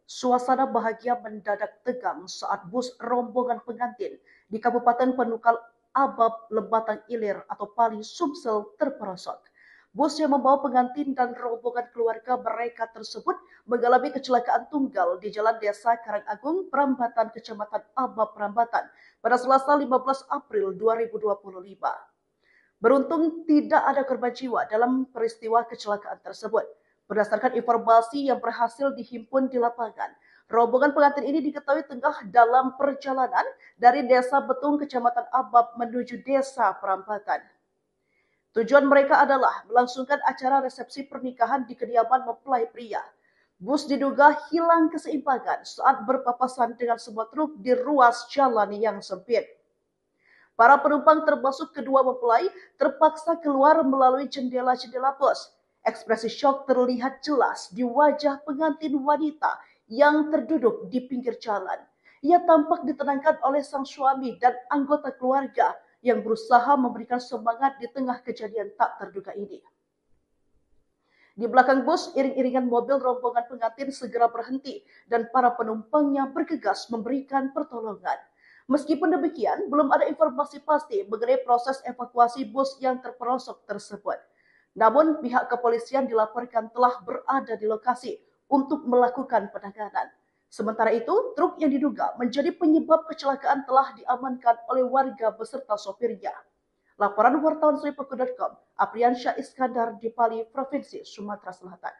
Suasana bahagia mendadak tegang saat bus rombongan pengantin di Kabupaten Penukal Abab Lebatang Ilir atau Pali Sumsel terperosok. Bus yang membawa pengantin dan rombongan keluarga mereka tersebut mengalami kecelakaan tunggal di Jalan Desa Karangagung, Prambatan, Kecamatan Abab Prambatan pada Selasa 15 April 2025. Beruntung tidak ada korban jiwa dalam peristiwa kecelakaan tersebut. Berdasarkan informasi yang berhasil dihimpun di lapangan, rombongan pengantin ini diketahui tengah dalam perjalanan dari Desa Betung, Kecamatan Abab menuju Desa Perampatan. Tujuan mereka adalah melangsungkan acara resepsi pernikahan di kediaman mempelai pria. Bus diduga hilang keseimbangan saat berpapasan dengan sebuah truk di ruas jalan yang sempit. Para penumpang termasuk kedua mempelai terpaksa keluar melalui jendela-jendela bus. Ekspresi syok terlihat jelas di wajah pengantin wanita yang terduduk di pinggir jalan. Ia tampak ditenangkan oleh sang suami dan anggota keluarga yang berusaha memberikan semangat di tengah kejadian tak terduga ini. Di belakang bus, iring-iringan mobil rombongan pengantin segera berhenti dan para penumpangnya bergegas memberikan pertolongan. Meskipun demikian, belum ada informasi pasti mengenai proses evakuasi bus yang terperosok tersebut. Namun, pihak kepolisian dilaporkan telah berada di lokasi untuk melakukan penanganan. Sementara itu, truk yang diduga menjadi penyebab kecelakaan telah diamankan oleh warga beserta sopirnya. Laporan wartawan Sripaku.com, Apriansyah Iskandar di Pali, Provinsi Sumatera Selatan.